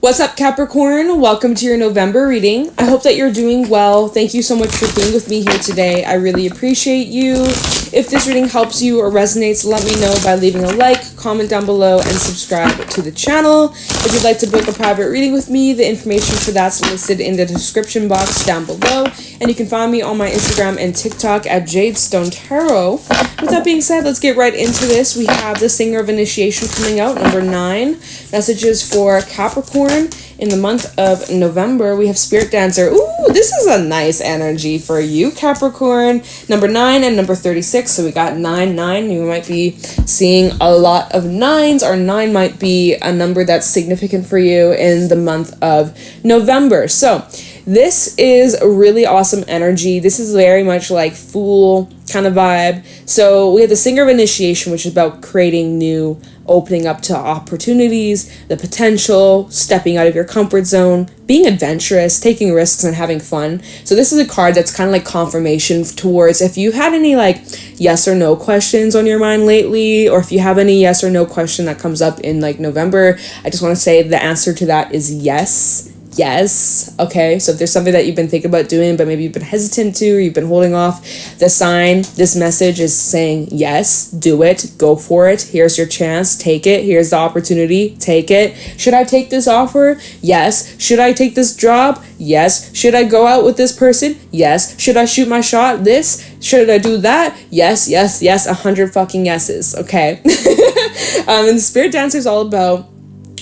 What's up, Capricorn? Welcome to your November reading. I hope that you're doing well. Thank you so much for being with me here today. I really appreciate you. If this reading helps you or resonates, let me know by leaving a like, comment down below, and subscribe to the channel. If you'd like to book a private reading with me, the information for that's listed in the description box down below. And you can find me on my Instagram and TikTok at Jadestone Tarot. With that being said, let's get right into this. We have the Singer of Initiation coming out, number 9. Messages for Capricorn. In the month of November, we have Spirit Dancer. Ooh, this is a nice energy for you, Capricorn. Number 9 and number 36. So we got 9. You might be seeing a lot of 9s, or 9 might be a number that's significant for you in the month of November. So this is a really awesome energy. This is very much like Fool kind of vibe. So we have the Singer of Initiation, which is about creating new, opening up to opportunities, the potential, stepping out of your comfort zone, being adventurous, taking risks, and having fun. So this is a card that's kind of like confirmation towards if you had any like yes or no questions on your mind lately, or if you have any yes or no question that comes up in like November, I just want to say the answer to that is yes. Yes. Okay. So if there's something that you've been thinking about doing, but maybe you've been hesitant to, or you've been holding off, this message is saying yes, do it, go for it. Here's your chance. Take it. Here's the opportunity. Take it. Should I take this offer? Yes. Should I take this job? Yes. Should I go out with this person? Yes. Should I shoot my shot? Should I do that? Yes. 100 fucking yeses. Okay. And Spirit Dancer is all about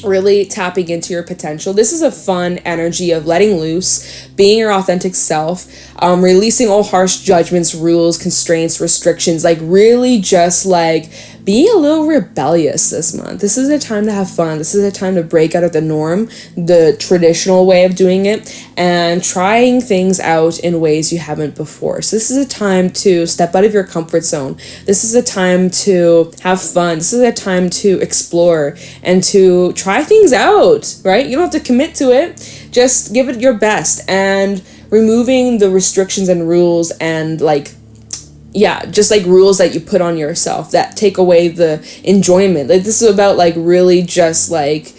really tapping into your potential. This is a fun energy of letting loose, being your authentic self, releasing all harsh judgments, rules, constraints, restrictions, like really just like being a little rebellious this month. This is a time to have fun. This is a time to break out of the norm, the traditional way of doing it, and trying things out in ways you haven't before. So this is a time to step out of your comfort zone. This is a time to have fun. This is a time to explore and to try things out, right? You don't have to commit to it. Just give it your best, and removing the restrictions and rules and just like rules that you put on yourself that take away the enjoyment. Like this is about like really just like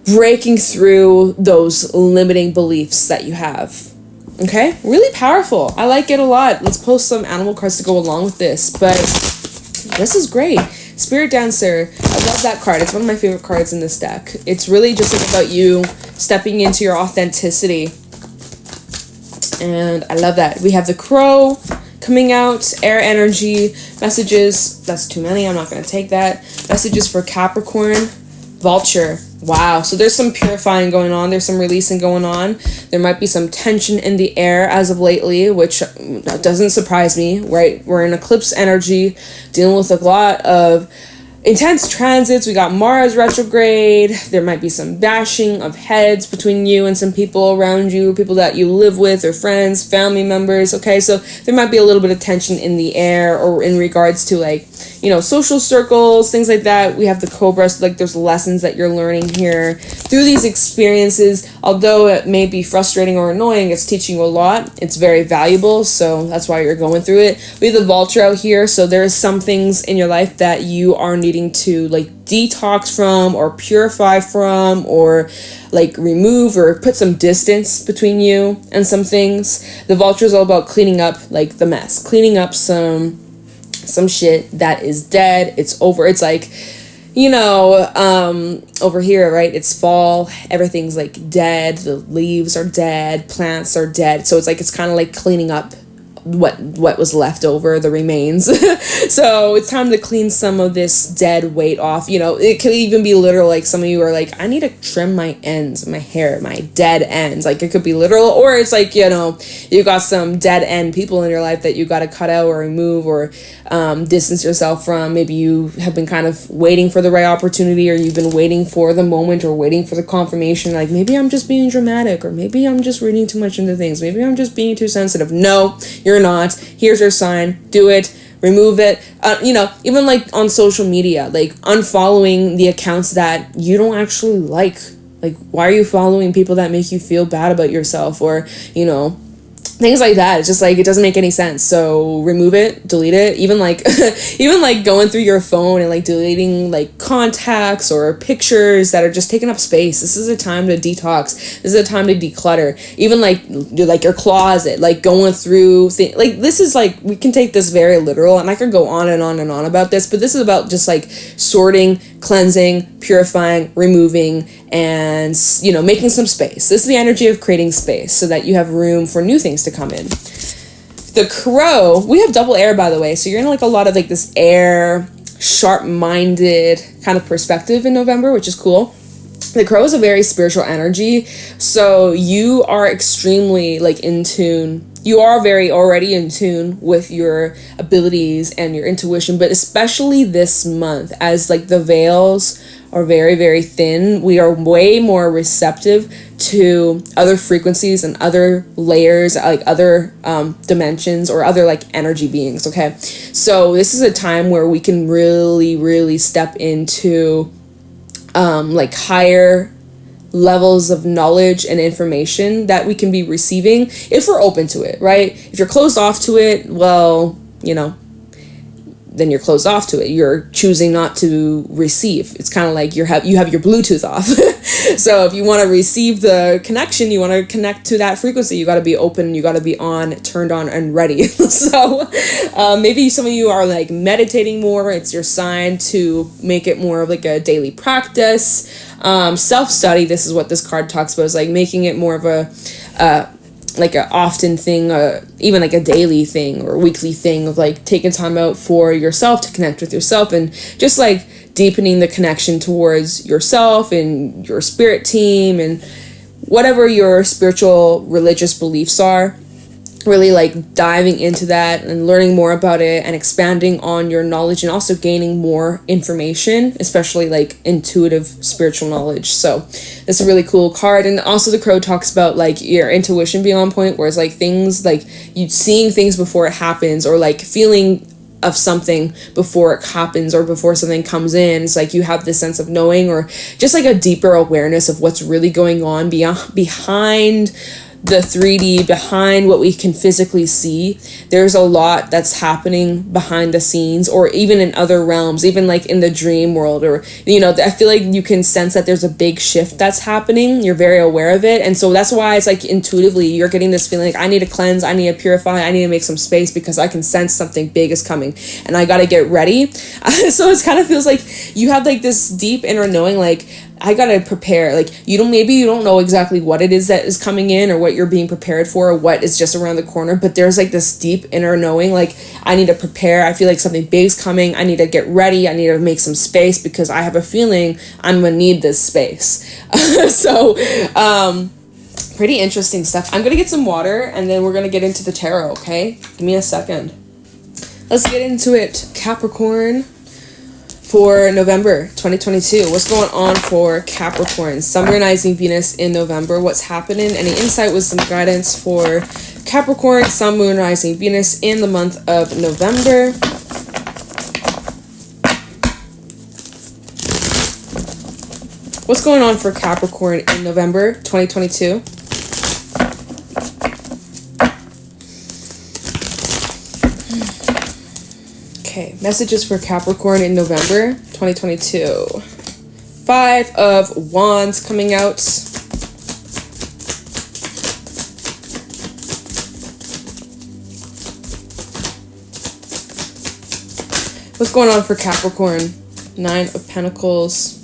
breaking through those limiting beliefs that you have. Okay, really powerful. I like it a lot. Let's post some animal cards to go along with this, but this is great. Spirit Dancer, I love that card. It's one of my favorite cards in this deck. It's really just like about you stepping into your authenticity, and I love that. We have the Crow coming out, air energy, messages. That's too many. I'm not going to take that. Messages for Capricorn, Vulture. Wow. So there's some purifying going on. There's some releasing going on. There might be some tension in the air as of lately, which doesn't surprise me, right? We're in eclipse energy, dealing with a lot of intense transits. We got Mars retrograde. There might be some bashing of heads between you and some people around you, people that you live with, or friends, family members. Okay, so there might be a little bit of tension in the air, or in regards to like, social circles, things like that. We have the Cobra, so like there's lessons that you're learning here through these experiences. Although it may be frustrating or annoying, it's teaching you a lot. It's very valuable, so that's why you're going through it. We have the Vulture out here, so there's some things in your life that you are needing to like detox from, or purify from, or like remove or put some distance between you and some things. The Vulture is all about cleaning up like the mess, cleaning up some shit that is dead. It's over. It's like, over here, right? It's fall. Everything's like dead. The leaves are dead. Plants are dead. So it's like, it's kind of like cleaning up what was left over, the remains. So it's time to clean some of this dead weight off. It could even be literal, like some of you are like, I need to trim my ends, my hair, my dead ends. Like it could be literal, or it's like, you got some dead end people in your life that you got to cut out or remove, or distance yourself from. Maybe you have been kind of waiting for the right opportunity, or you've been waiting for the moment, or waiting for the confirmation. Like maybe I'm just being dramatic, or maybe I'm just reading too much into things. Maybe I'm just being too sensitive. No, you're not. Here's your sign. Do it. Remove it. Even like on social media, like unfollowing the accounts that you don't actually like. Like, why are you following people that make you feel bad about yourself? Or, things like that. It's just like, it doesn't make any sense. So remove it, delete it. Even like even like going through your phone and like deleting like contacts or pictures that are just taking up space. This is a time to detox. This is a time to declutter. Even like your closet, like going through like, this is like, we can take this very literal, and I could go on and on and on about this, but this is about just like sorting, cleansing, purifying, removing, and, you know, making some space. This is the energy of creating space so that you have room for new things to come in. The Crow, we have double air, by the way, so you're in like a lot of like this air, sharp-minded kind of perspective in November, which is cool. The Crow is a very spiritual energy, so you are extremely like in tune. You are very already in tune with your abilities and your intuition, but especially this month, as like the veils are very, very thin, we are way more receptive to other frequencies and other layers, like other dimensions or other like energy beings, okay? So this is a time where we can really, really step into like higher levels of knowledge and information that we can be receiving if we're open to it, right? If you're closed off to it, well, you know, then you're closed off to it. You're choosing not to receive. It's kind of like you have your Bluetooth off. So if you want to receive the connection, you want to connect to that frequency, you got to be open, you got to be on, turned on, and ready. So maybe some of you are like meditating more. It's your sign to make it more of like a daily practice. Self-study, this is what this card talks about, is like making it more of a like a often thing, even like a daily thing or weekly thing of like taking time out for yourself to connect with yourself, and just like deepening the connection towards yourself and your spirit team and whatever your spiritual religious beliefs are. Really like diving into that and learning more about it and expanding on your knowledge, and also gaining more information, especially like intuitive spiritual knowledge. So it's a really cool card. And also the Crow talks about like your intuition being on point, whereas like things like you seeing things before it happens, or like feeling of something before it happens or before something comes in. It's like you have this sense of knowing, or just like a deeper awareness of what's really going on behind the 3D, behind what we can physically see. There's a lot that's happening behind the scenes, or even in other realms, even like in the dream world, or, you know, I feel like you can sense that there's a big shift that's happening. You're very aware of it. And so that's why it's like intuitively you're getting this feeling like, I need to cleanse, I need to purify, I need to make some space, because I can sense something big is coming and I got to get ready. So it kind of feels like you have like this deep inner knowing, like, I gotta prepare. Like, maybe you don't know exactly what it is that is coming in, or what you're being prepared for, or what is just around the corner, but there's like this deep inner knowing, like, I need to prepare. I feel like something big's coming. I need to get ready. I need to make some space, because I have a feeling I'm gonna need this space. So pretty interesting stuff. I'm gonna get some water, and then we're gonna get into the tarot. Okay, give me a second. Let's get into it. Capricorn, for November 2022. What's going on for Capricorn? Sun, Moon, Rising, Venus in November. What's happening? Any insight, wisdom, guidance for Capricorn, Sun, Moon, Rising, Venus in the month of November? What's going on for Capricorn in November 2022? Okay, messages for Capricorn in November 2022. 5 of Wands coming out. What's going on for Capricorn? 9 of Pentacles.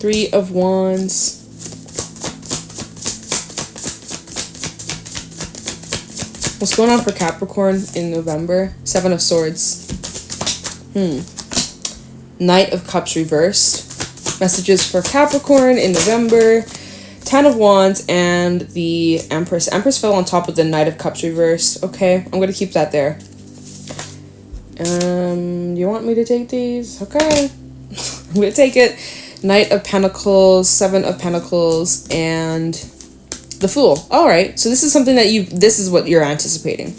3 of Wands. What's going on for Capricorn in November? 7 of Swords. Knight of Cups reversed. Messages for Capricorn in November. 10 of Wands and the Empress. Empress fell on top of the Knight of Cups reversed. Okay, I'm going to keep that there. You want me to take these? Okay. I'm going to take it. Knight of Pentacles, 7 of Pentacles, and the Fool. All right, so this is something that this is what you're anticipating.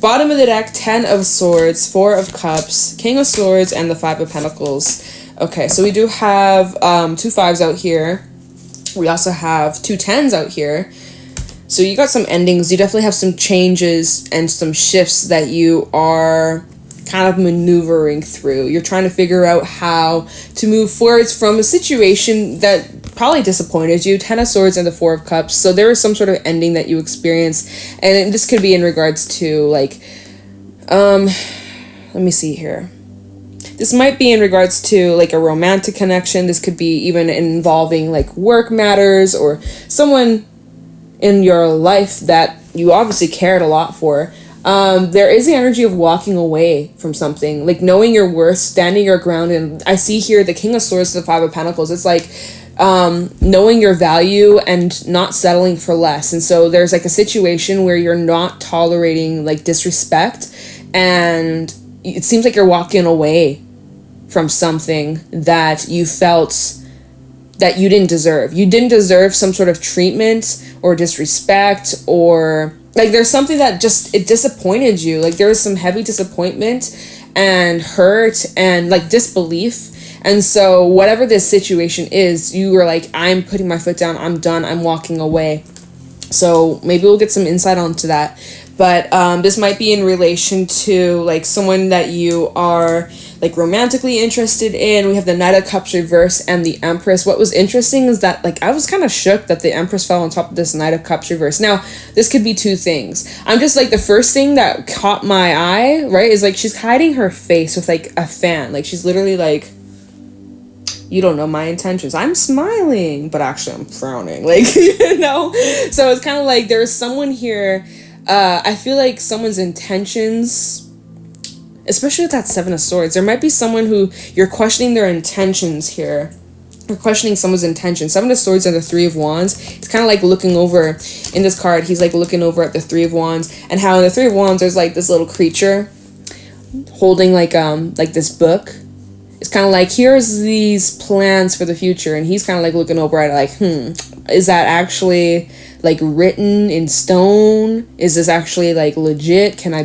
Bottom of the deck, 10 of Swords, 4 of Cups, King of Swords, and the 5 of Pentacles. Okay, so we do have 2 5s out here. We also have 2 10s out here. So you got some endings. You definitely have some changes and some shifts that you are kind of maneuvering through. You're trying to figure out how to move forwards from a situation that probably disappointed you. 10 of Swords and the 4 of Cups. So there is some sort of ending that you experienced. And this could be in regards to, like, let me see here. This might be in regards to, like, a romantic connection. This could be even involving, like, work matters or someone in your life that you obviously cared a lot for. There is the energy of walking away from something, like knowing your worth, standing your ground. And I see here the King of Swords to the 5 of Pentacles. It's like knowing your value and not settling for less. And so there's like a situation where you're not tolerating like disrespect, and it seems like you're walking away from something that you felt that you didn't deserve. You didn't deserve some sort of treatment or disrespect, or like there's something that just, it disappointed you. Like there was some heavy disappointment and hurt and like disbelief. And so whatever this situation is, you were like, I'm putting my foot down, I'm done, I'm walking away. So maybe we'll get some insight onto that. But this might be in relation to like someone that you are like romantically interested in. We have the Knight of Cups reverse and the Empress. What was interesting is that like I was kind of shook that the Empress fell on top of this Knight of Cups reverse. Now, this could be two things. I'm just like, the first thing that caught my eye, right, is like she's hiding her face with like a fan. Like she's literally like, you don't know my intentions. I'm smiling, but actually I'm frowning. Like, you know? So it's kind of like there's someone here. I feel like someone's intentions, especially with that 7 of Swords, there might be someone who you're questioning their intentions here. You're questioning someone's intentions. 7 of Swords and the 3 of Wands. It's kind of like looking over in this card. He's like looking over at the 3 of Wands, and how in the 3 of Wands there's like this little creature holding like this book. It's kind of like, here's these plans for the future, and he's kind of like looking over at it like, is that actually like written in stone? Is this actually like legit? Can I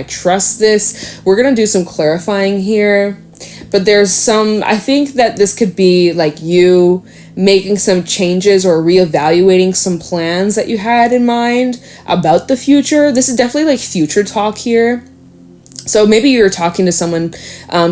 trust this? We're gonna do some clarifying here, but there's some, I think that this could be like you making some changes or reevaluating some plans that you had in mind about the future. This is definitely like future talk here. So maybe you're talking to someone,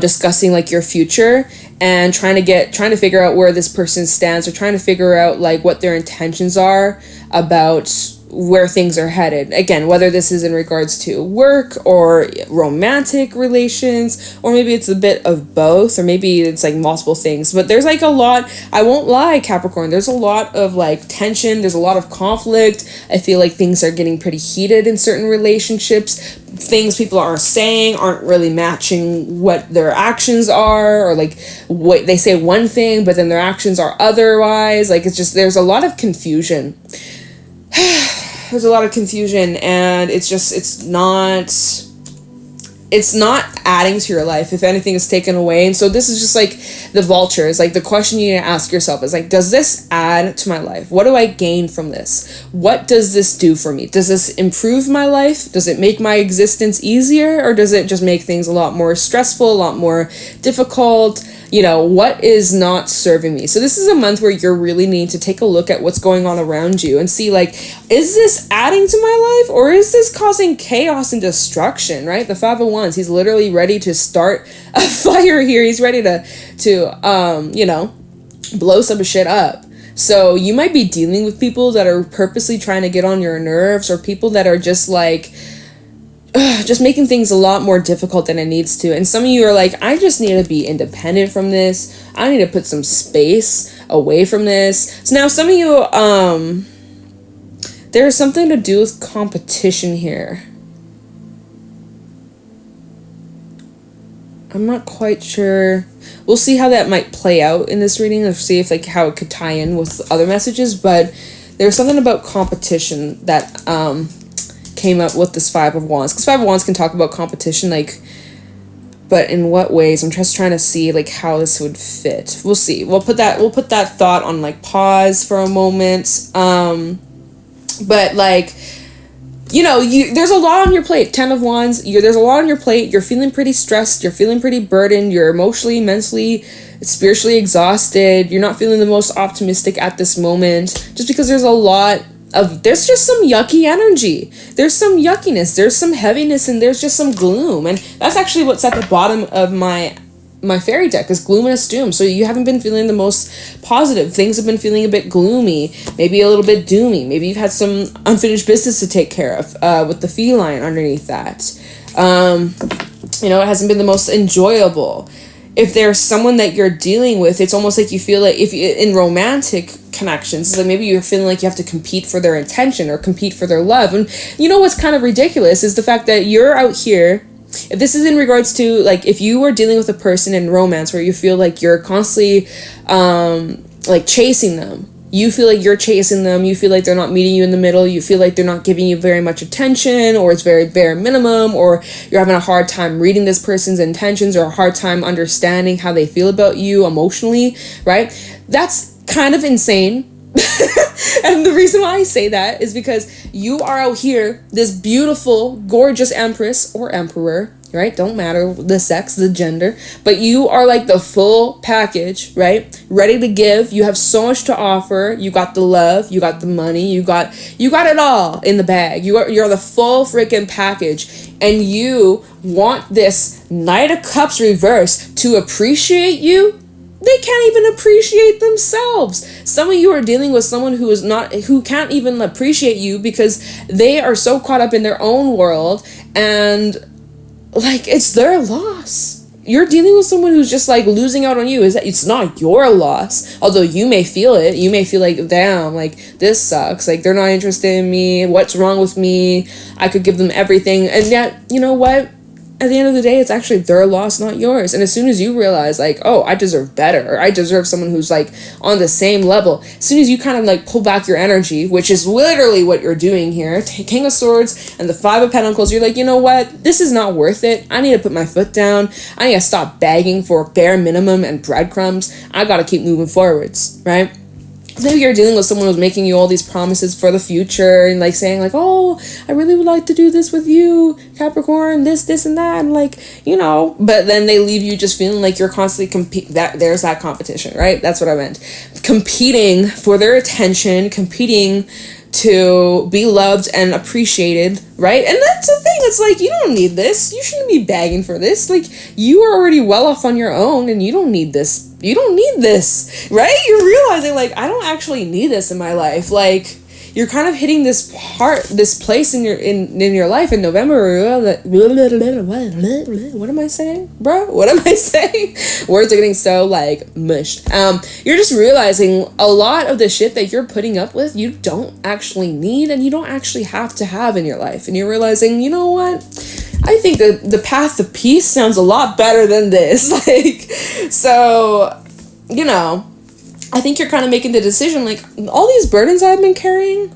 discussing like your future and trying to figure out where this person stands, or trying to figure out like what their intentions are about where things are headed. Again, whether this is in regards to work or romantic relations, or maybe it's a bit of both, or maybe it's like multiple things. But there's like a lot, I won't lie, Capricorn, there's a lot of like tension, there's a lot of conflict. I feel like things are getting pretty heated in certain relationships. Things people are saying aren't really matching what their actions are, or like what they say one thing but then their actions are otherwise. Like it's just, there's a lot of confusion. There's a lot of confusion, and it's not adding to your life. If anything, is taken away. And so this is just like the vulture. It's like the question you need to ask yourself is like, does this add to my life? What do I gain from this? What does this do for me? Does this improve my life? Does it make my existence easier? Or does it just make things a lot more stressful, a lot more difficult? You know, what is not serving me? So this is a month where you're really needing to take a look at what's going on around you and see like, is this adding to my life, or is this causing chaos and destruction, right? The 5 of Wands, he's literally ready to start a fire here. He's ready to you know, blow some shit up. So you might be dealing with people that are purposely trying to get on your nerves, or people that are just like, just making things a lot more difficult than it needs to. And some of you are like, I just need to be independent from this. I need to put some space away from this. So now some of you, there's something to do with competition here. I'm not quite sure. We'll see how that might play out in this reading. Let's see if like how it could tie in with other messages. But there's something about competition that came up with this 5 of Wands, because 5 of Wands can talk about competition, like, but in what ways? I'm just trying to see like how this would fit. We'll see. We'll put that thought on like pause for a moment. But like, you know, there's a lot on your plate. 10 of Wands, there's a lot on your plate. You're feeling pretty stressed. You're feeling pretty burdened. You're emotionally, mentally, spiritually exhausted. You're not feeling the most optimistic at this moment, just because there's a lot there's just some yucky energy. There's some yuckiness, there's some heaviness, and there's just some gloom. And that's actually what's at the bottom of my fairy deck, is gloom doom. So you haven't been feeling the most positive. Things have been feeling a bit gloomy, maybe a little bit doomy. Maybe you've had some unfinished business to take care of with the feline underneath that. You know, it hasn't been the most enjoyable. If there's someone that you're dealing with, it's almost like you feel like, if you, in romantic connections, like maybe you're feeling like you have to compete for their attention or compete for their love. And you know what's kind of ridiculous is the fact that you're out here, if this is in regards to, like, if you are dealing with a person in romance where you feel like you're constantly like chasing them, you feel like you're chasing them, you feel like they're not meeting you in the middle, you feel like they're not giving you very much attention, or it's very bare minimum, or you're having a hard time reading this person's intentions, or a hard time understanding how they feel about you emotionally, right? That's kind of insane. And the reason why I say that is because you are out here, this beautiful, gorgeous empress or emperor, right? Don't matter the sex, the gender, but you are like the full package, right? Ready to give. You have so much to offer. You got the love, you got the money, you got it all in the bag. You're the full freaking package, and you want this Knight of Cups reverse to appreciate you. They can't even appreciate themselves. Some of you are dealing with someone who can't even appreciate you because they are so caught up in their own world, and like, it's their loss. You're dealing with someone who's just like losing out on you. It's not your loss, although you may feel it. You may feel like, damn, like, this sucks, like, they're not interested in me, what's wrong with me, I could give them everything. And yet, you know what, at the end of the day, it's actually their loss, not yours. And as soon as you realize, like, oh, I deserve better, or I deserve someone who's like on the same level, as soon as you kind of like pull back your energy, which is literally what you're doing here, King of Swords and the Five of Pentacles, you're like, you know what, this is not worth it. I need to put my foot down. I need to stop begging for bare minimum and breadcrumbs. I gotta keep moving forwards, right? Maybe you're dealing with someone who's making you all these promises for the future, and like saying like, oh, I really would like to do this with you, Capricorn, this and that, and like, you know, but then they leave you just feeling like you're constantly there's that competition, right? That's what I meant. Competing for their attention, competing to be loved and appreciated, right? And that's the thing, it's like, you don't need this. You shouldn't be begging for this. Like, you are already well off on your own, and you don't need this. You don't need this, right? You're realizing, like, I don't actually need this in my life. Like, you're kind of hitting this place in your life in November. What am I saying, bro? What am I saying? Words are getting so like mushed. You're just realizing a lot of the shit that you're putting up with, you don't actually need, and you don't actually have to have in your life. And you're realizing, you know what? I think the path of peace sounds a lot better than this. Like, so, you know, I think you're kind of making the decision, like, all these burdens I've been carrying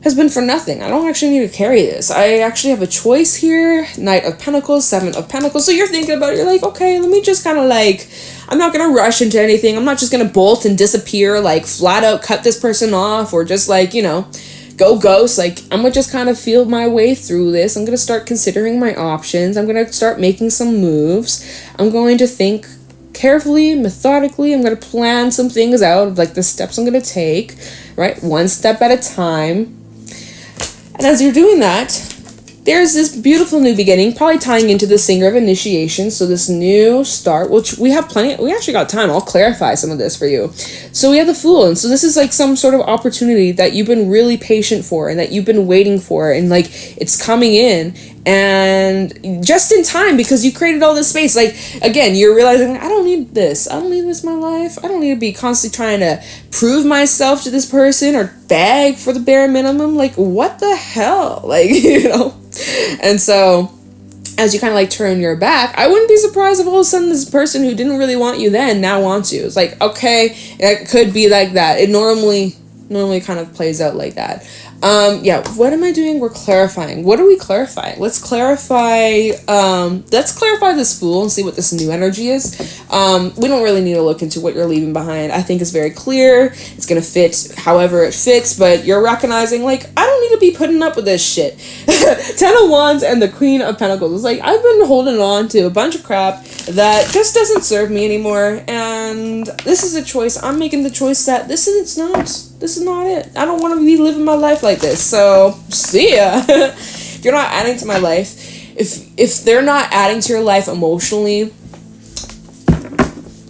has been for nothing. I don't actually need to carry this. I actually have a choice here. Knight of Pentacles, Seven of Pentacles. So you're thinking about it, you're like, okay, let me just kind of like, I'm not going to rush into anything. I'm not just going to bolt and disappear, like flat out cut this person off, or just like, you know, go ghost. Like, I'm going to just kind of feel my way through this. I'm going to start considering my options. I'm going to start making some moves. I'm going to think carefully, methodically. I'm going to plan some things out of like the steps I'm going to take, right? One step at a time. And as you're doing that, there's this beautiful new beginning, probably tying into the Singer of Initiation. So this new start, which we have we actually got time. I'll clarify some of this for you. So we have the Fool. And so this is like some sort of opportunity that you've been really patient for, and that you've been waiting for, and like it's coming in, and just in time, because you created all this space. Like, again, you're realizing, I don't need this. I don't need this in my life. I don't need to be constantly trying to prove myself to this person or beg for the bare minimum. Like, what the hell? Like, you know? And so as you kind of like turn your back, I wouldn't be surprised if all of a sudden this person who didn't really want you then now wants you. It's like, okay, it could be like that. It normally kind of plays out like that. Yeah, what am I doing? We're clarifying. What are we clarifying? Let's clarify this Fool and see what this new energy is. We don't really need to look into what you're leaving behind. I think it's very clear. It's going to fit however it fits, but you're recognizing, like, I don't need to be putting up with this shit. Ten of Wands and the Queen of Pentacles. It's like, I've been holding on to a bunch of crap that just doesn't serve me anymore, and this is a choice. I'm making the choice that it's not This is not it. I don't want to be living my life like this. So, see ya. If you're not adding to my life, if they're not adding to your life emotionally,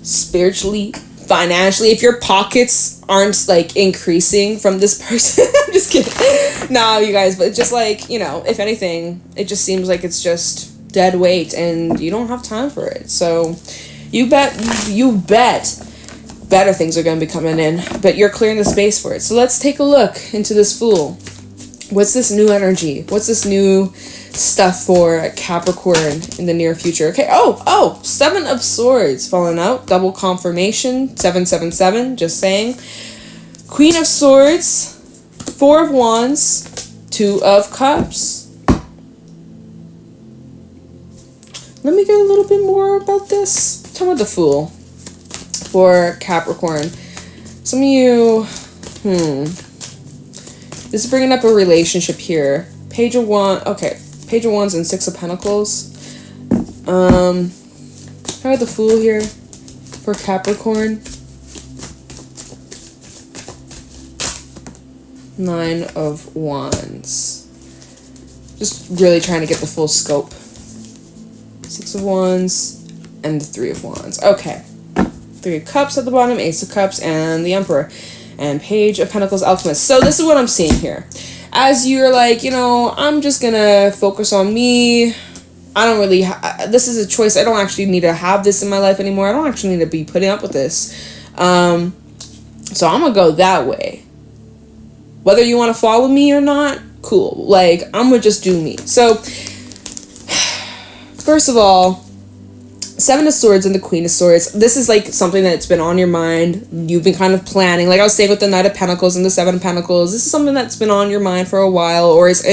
spiritually, financially, if your pockets aren't like increasing from this person, I'm just kidding. No, you guys, but just like, you know, if anything, it just seems like it's just dead weight and you don't have time for it. So you bet better things are going to be coming in, but you're clearing the space for it. So let's take a look into this Fool. What's this new energy? What's this new stuff for Capricorn in the near future? Okay. Oh, 7 of Swords falling out. Double confirmation. 777. Just saying. Queen of Swords. 4 of Wands. 2 of Cups. Let me get a little bit more about this. Tell me the Fool for Capricorn. Some of you, this is bringing up a relationship here. Page of Wands. Okay. Page of Wands and 6 of Pentacles. How about the Fool here for Capricorn? 9 of Wands. Just really trying to get the full scope. 6 of Wands and the 3 of Wands. Okay. 3 of Cups at the bottom, Ace of Cups, and the Emperor. And Page of Pentacles, Alchemist. So this is what I'm seeing here. As you're like, you know, I'm just gonna focus on me. I don't really, this is a choice. I don't actually need to have this in my life anymore. I don't actually need to be putting up with this. So I'm gonna go that way. Whether you want to follow me or not, cool. Like, I'm gonna just do me. So, first of all, 7 of Swords and the Queen of Swords. This is like something that's been on your mind. You've been kind of planning. Like I was saying with the Knight of Pentacles and the 7 of Pentacles. This is something that's been on your mind for a while, or is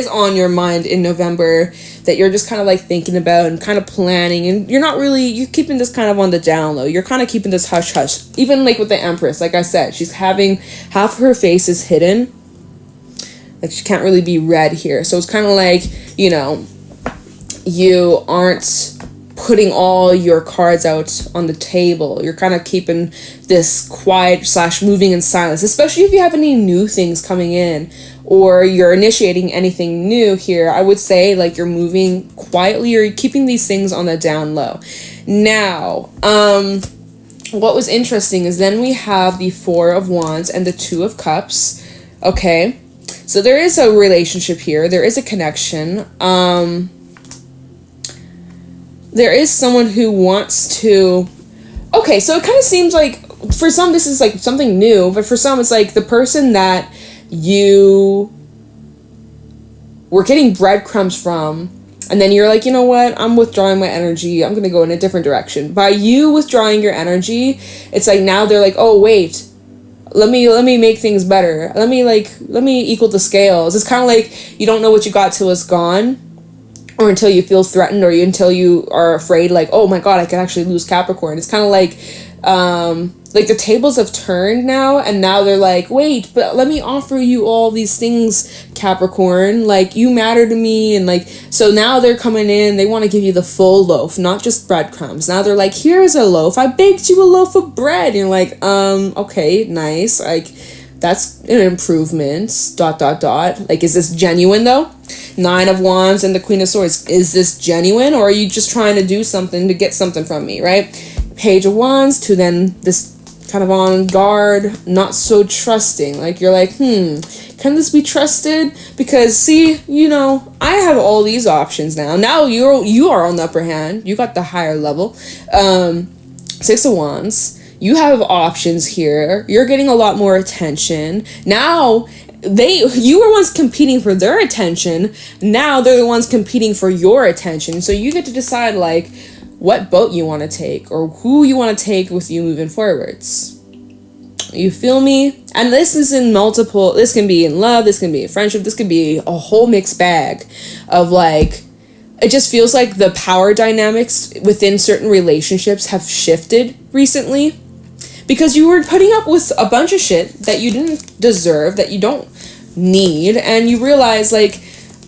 on your mind in November, that you're just kind of like thinking about and kind of planning, and you're keeping this kind of on the down low. You're kind of keeping this hush hush. Even like with the Empress, like I said, she's having half of her face is hidden. Like she can't really be read here. So it's kind of like, you know, you aren't putting all your cards out on the table. You're kind of keeping this quiet / moving in silence, especially if you have any new things coming in or you're initiating anything new here. I would say like you're moving quietly or you're keeping these things on the down low. Now, what was interesting is then we have the 4 of Wands and the 2 of Cups. Okay, so there is a relationship here. There is a connection. There is someone who wants to... Okay, so it kind of seems like, for some this is like something new, but for some it's like the person that you were getting breadcrumbs from, and then you're like, you know what, I'm withdrawing my energy, I'm going to go in a different direction. By you withdrawing your energy, it's like now they're like, oh wait, let me make things better. Let me equal the scales. It's kind of like you don't know what you got till it's gone. Or until you feel threatened, or until you are afraid, like, oh my god, I could actually lose Capricorn. It's kind of like the tables have turned now, and now they're like, wait, but let me offer you all these things, Capricorn. Like, you matter to me, and like, so now they're coming in, they want to give you the full loaf, not just breadcrumbs. Now they're like, here's a loaf, I baked you a loaf of bread. And you're like, okay, nice, like, that's an improvement, ... Like, is this genuine though? 9 of Wands and the Queen of Swords. Is this genuine, or are you just trying to do something to get something from me, right? Page of Wands to then this kind of on guard, not so trusting. Like, you're like, can this be trusted? Because, see, you know, I have all these options now. Now you are on the upper hand. You got the higher level. 6 of Wands. You have options here. You're getting a lot more attention. Now, you were once competing for their attention. Now they're the ones competing for your attention. So you get to decide, like, what boat you want to take or who you want to take with you moving forwards. You feel me? And this is in multiple, this can be in love, this can be in friendship, this could be a whole mixed bag of, like, it just feels like the power dynamics within certain relationships have shifted recently. Because you were putting up with a bunch of shit that you didn't deserve, that you don't need, and you realize, like,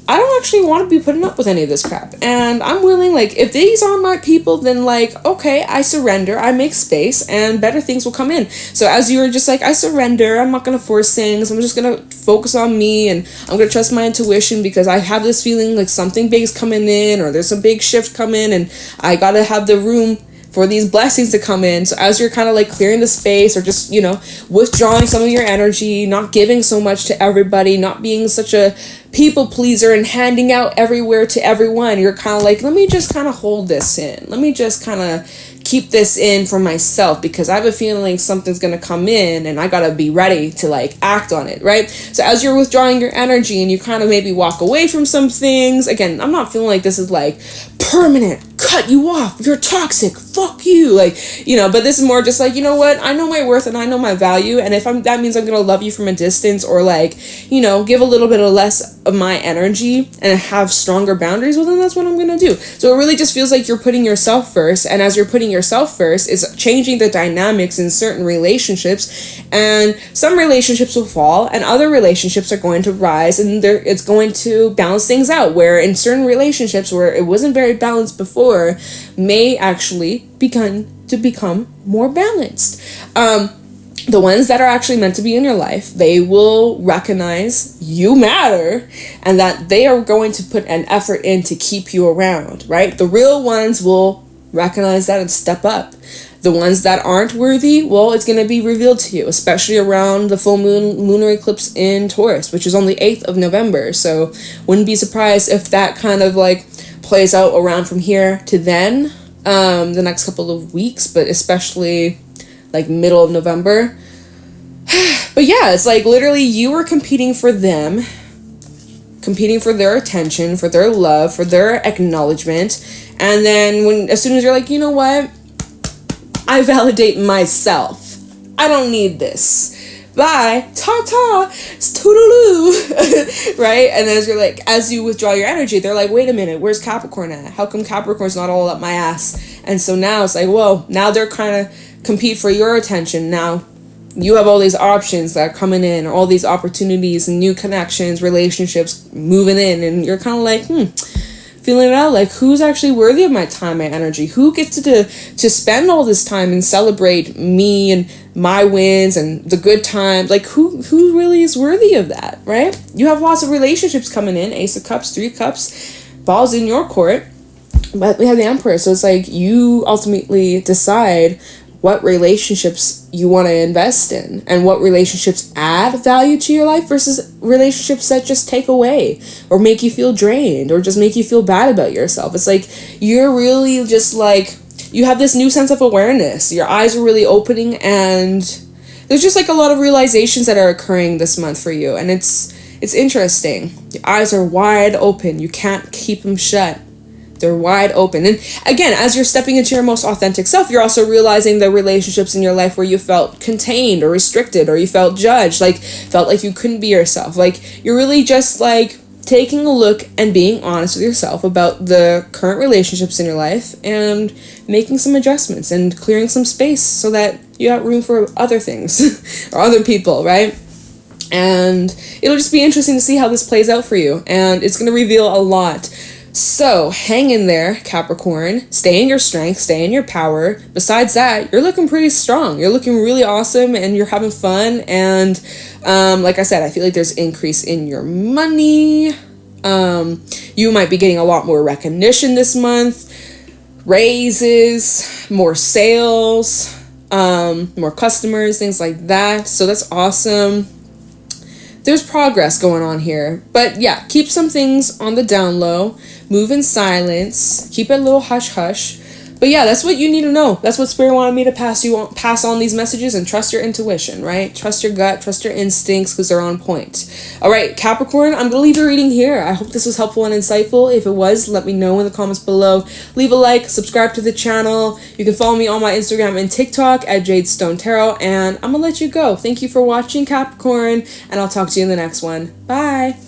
I don't actually want to be putting up with any of this crap. And I'm willing, like, if these are my people, then, like, okay, I surrender, I make space, and better things will come in. So as you were just like, I surrender, I'm not going to force things, I'm just going to focus on me, and I'm going to trust my intuition, because I have this feeling like something big is coming in, or there's a big shift coming, and I got to have the room for these blessings to come in. So as you're kind of like clearing the space, or just, you know, withdrawing some of your energy, not giving so much to everybody, not being such a people pleaser and handing out everywhere to everyone, you're kind of like, let me just kind of hold this in. Let me just kind of keep this in for myself, because I have a feeling something's going to come in and I got to be ready to like act on it, right? So as you're withdrawing your energy and you kind of maybe walk away from some things, again, I'm not feeling like this is like permanent, cut you off, you're toxic, fuck you, like, you know, but this is more just like, you know what, I know my worth and I know my value, and if that means I'm gonna love you from a distance, or like, you know, give a little bit of less of my energy and have stronger boundaries, well then that's what I'm gonna do. So it really just feels like you're putting yourself first, and as you're putting yourself first, is changing the dynamics in certain relationships, and some relationships will fall and other relationships are going to rise, and it's going to balance things out, where in certain relationships where it wasn't very balanced before may actually become more balanced. The ones that are actually meant to be in your life, they will recognize you matter, and that they are going to put an effort in to keep you around, right? The real ones will recognize that and step up. The ones that aren't worthy, well, it's going to be revealed to you, especially around the full moon lunar eclipse in Taurus, which is on the 8th of November. So wouldn't be surprised if that kind of like plays out around from here to then, the next couple of weeks, but especially like middle of November. But yeah, it's like literally you were competing for them, competing for their attention, for their love, for their acknowledgement. And then as soon as you're like, you know what, I validate myself, I don't need this, bye, ta-ta, toodaloo, right? And then as you withdraw your energy, they're like, wait a minute, where's Capricorn at? How come Capricorn's not all up my ass? And so now it's like, whoa, now they're trying to compete for your attention. Now you have all these options that are coming in, or all these opportunities and new connections, relationships moving in, and you're kind of like, feeling it out, like, who's actually worthy of my time, my energy? Who gets to spend all this time and celebrate me and my wins and the good times? Like, who really is worthy of that, right? You have lots of relationships coming in, Ace of Cups, 3 Cups, balls in your court, but we have the Emperor, so it's like you ultimately decide what relationships you want to invest in, and what relationships add value to your life versus relationships that just take away or make you feel drained or just make you feel bad about yourself. It's like you're really just like, you have this new sense of awareness. Your eyes are really opening, and there's just like a lot of realizations that are occurring this month for you, and it's interesting. Your eyes are wide open. You can't keep them shut. They're wide open. And again, as you're stepping into your most authentic self, you're also realizing the relationships in your life where you felt contained or restricted, or you felt judged, like felt like you couldn't be yourself. Like you're really just like taking a look and being honest with yourself about the current relationships in your life, and making some adjustments and clearing some space so that you have room for other things or other people, right? And it'll just be interesting to see how this plays out for you, and it's going to reveal a lot. So hang in there, Capricorn. Stay in your strength, stay in your power. Besides that, you're looking pretty strong. You're looking really awesome, and you're having fun. And like I said, I feel like there's increase in your money. You might be getting a lot more recognition this month. Raises, more sales, more customers, things like that. So that's awesome. There's progress going on here. But yeah, keep some things on the down low. Move in silence. Keep it a little hush-hush. But yeah, that's what you need to know. That's what Spirit wanted me to pass on these messages, and trust your intuition, right? Trust your gut, trust your instincts, because they're on point. All right, Capricorn, I'm going to leave your reading here. I hope this was helpful and insightful. If it was, let me know in the comments below. Leave a like, subscribe to the channel. You can follow me on my Instagram and TikTok at Jadestone Tarot, and I'm going to let you go. Thank you for watching, Capricorn, and I'll talk to you in the next one. Bye.